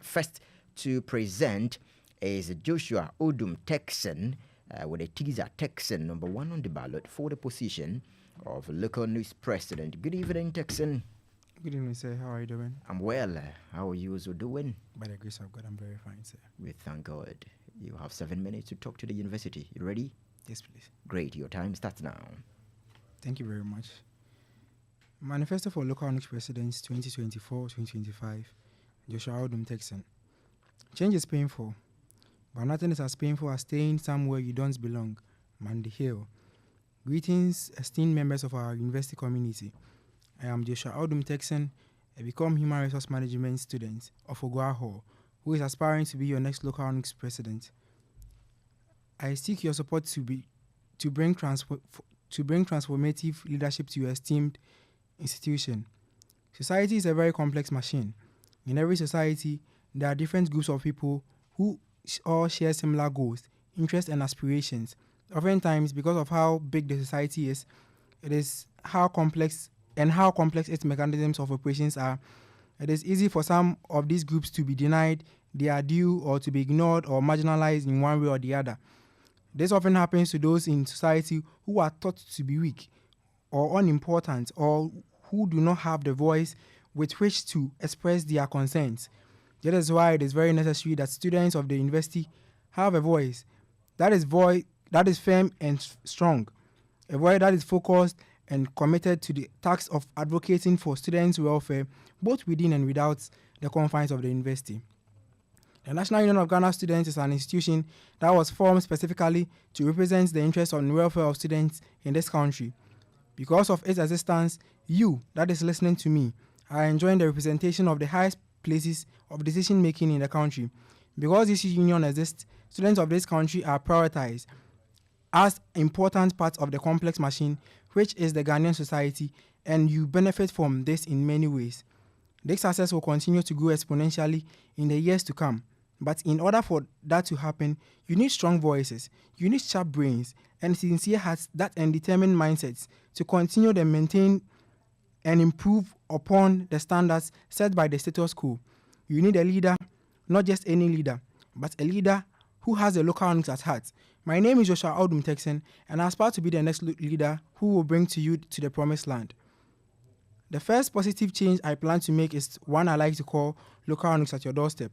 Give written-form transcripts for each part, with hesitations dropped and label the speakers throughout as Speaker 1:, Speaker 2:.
Speaker 1: first to present is Joshua Odum Turkson, with a teaser Turkson, number 1 on the ballot for the position of local news president. Good evening, Turkson.
Speaker 2: Good evening, sir. How are you doing?
Speaker 1: I'm well. How are you also doing?
Speaker 2: By the grace of God, I'm very fine, sir.
Speaker 1: We thank God. You have 7 minutes to talk to the university. You ready?
Speaker 2: Yes, please.
Speaker 1: Great. Your time starts now.
Speaker 2: Thank you very much. Manifesto for Local News Presidents 2024-2025. Joshua Odum Turkson. Change is painful, but nothing is as painful as staying somewhere you don't belong. Mandy Hill. Greetings, esteemed members of our university community. I am Joshua Odum Turkson, a become human resource management student of Oguaho, who is aspiring to be your next local news president. I seek your support to bring transformative leadership to your esteemed institution. Society is a very complex machine. In every society, there are different groups of people who all share similar goals, interests, and aspirations. Oftentimes, because of how big the society is, it is how complex its mechanisms of operations are. It is easy for some of these groups to be denied their due or to be ignored or marginalized in one way or the other. This often happens to those in society who are thought to be weak or unimportant, or who do not have the voice with which to express their concerns. That is why it is very necessary that students of the university have a voice that is firm and strong, a voice that is focused and committed to the task of advocating for students' welfare, both within and without the confines of the university. The National Union of Ghana Students is an institution that was formed specifically to represent the interests and welfare of students in this country. Because of its existence, you, that is listening to me, are enjoying the representation of the highest places of decision-making in the country. Because this union exists, students of this country are prioritized as important parts of the complex machine which is the Ghanaian society, and you benefit from this in many ways. This success will continue to grow exponentially in the years to come. But in order for that to happen, you need strong voices, you need sharp brains, and sincere hearts that and determined mindsets to continue to maintain and improve upon the standards set by the status quo. You need a leader, not just any leader, but a leader who has the local news at heart. My name is Joshua Odum Turkson, and I aspire to be the next leader who will bring to you to the promised land. The first positive change I plan to make is one I like to call local news at your doorstep.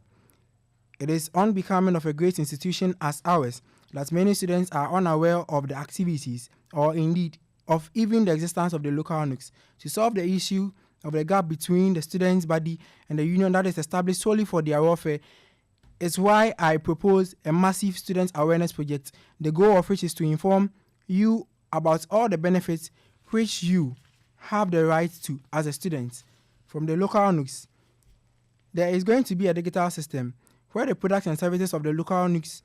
Speaker 2: It is unbecoming of a great institution as ours that many students are unaware of the activities, or indeed of even the existence of the local news. To solve the issue of the gap between the students' body and the union that is established solely for their welfare, is why I propose a massive student awareness project, the goal of which is to inform you about all the benefits which you have the right to as a student from the local news. There is going to be a digital system where the products and services of the local news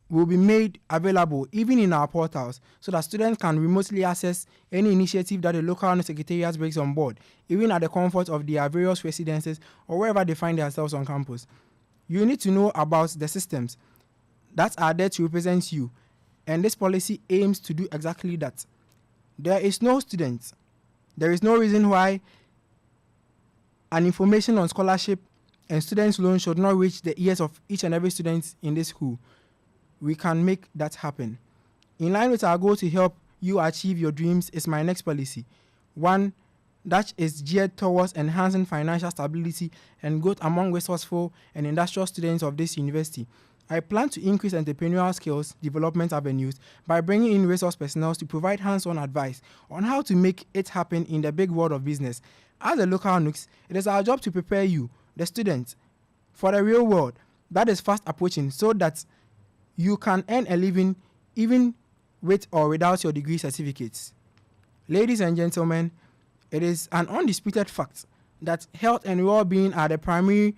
Speaker 2: will be made available even in our portals, so that students can remotely access any initiative that the local news secretariat brings on board, even at the comfort of their various residences or wherever they find themselves on campus. You need to know about the systems that are there to represent you, and this policy aims to do exactly that. There is no student, there is no reason why an information on scholarship and students' loan should not reach the ears of each and every student in this school. We can make that happen. In line with our goal to help you achieve your dreams is my next policy, one that is geared towards enhancing financial stability and growth among resourceful and industrial students of this university. I plan to increase entrepreneurial skills development avenues by bringing in resource personnel to provide hands-on advice on how to make it happen in the big world of business. As a local Nugs, it is our job to prepare you, the students, for the real world that is fast approaching, so that you can earn a living even with or without your degree certificates. Ladies and gentlemen, it is an undisputed fact that health and well-being are the primary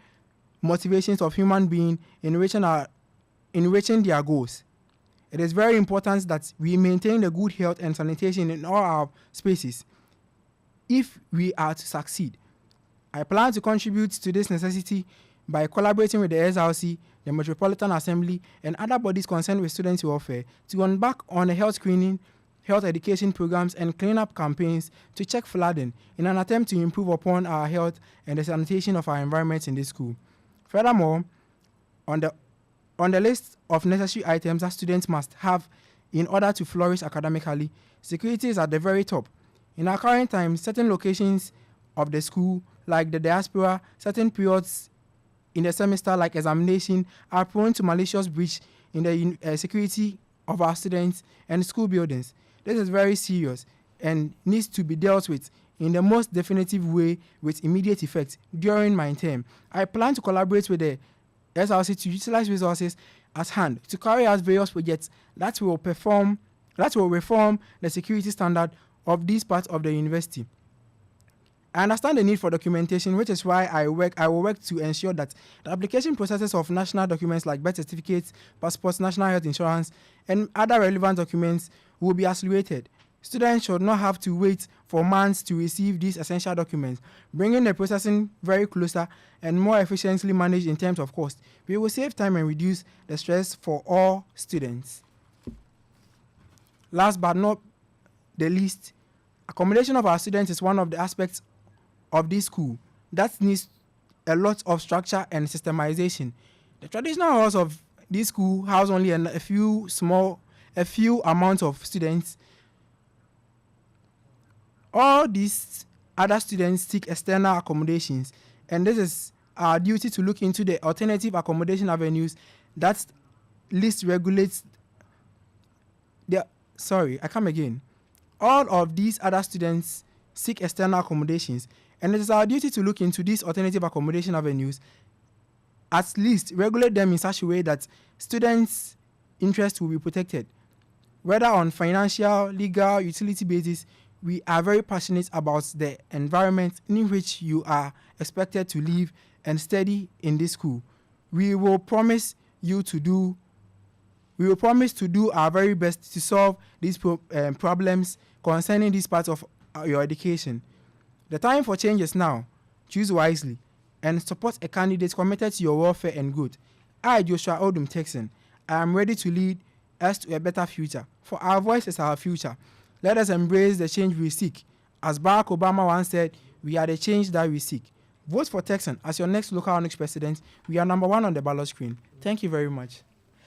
Speaker 2: motivations of human beings in reaching their goals. It is very important that we maintain the good health and sanitation in all our spaces if we are to succeed. I plan to contribute to this necessity by collaborating with the SRC, the Metropolitan Assembly, and other bodies concerned with students' welfare to embark on a health screening, health education programs, and cleanup campaigns to check flooding in an attempt to improve upon our health and the sanitation of our environment in this school. Furthermore, on the list of necessary items that students must have in order to flourish academically, security is at the very top. In our current times, certain locations of the school, like the diaspora, certain periods in the semester, like examination, are prone to malicious breach in the security of our students and school buildings. This is very serious and needs to be dealt with in the most definitive way with immediate effect during my term. I plan to collaborate with the SRC to utilize resources at hand to carry out various projects that will reform the security standard of this part of the university. I understand the need for documentation, which is why I will work to ensure that the application processes of national documents like birth certificates, passports, national health insurance, and other relevant documents will be accelerated. Students should not have to wait for months to receive these essential documents, bringing the processing very closer and more efficiently managed in terms of cost. We will save time and reduce the stress for all students. Last but not the least, accommodation of our students is one of the aspects of this school that needs a lot of structure and systemization. The traditional halls of this school house only a few amounts of students. All these other students seek external accommodations, and this is our duty to look into the alternative accommodation avenues that least regulates All of these other students seek external accommodations, and it is our duty to look into these alternative accommodation avenues, at least regulate them in such a way that students' interests will be protected. Whether on financial, legal, utility basis, we are very passionate about the environment in which you are expected to live and study in this school. We will promise to do our very best to solve these problems concerning this part of your education. The time for change is now. Choose wisely and support a candidate committed to your welfare and good. I, Joshua Odum Turkson, I am ready to lead us to a better future, for our voice is our future. Let us embrace the change we seek. As Barack Obama once said, we are the change that we seek. Vote for Turkson as your next local Nugs president. We are number 1 on the ballot screen. Thank you very much.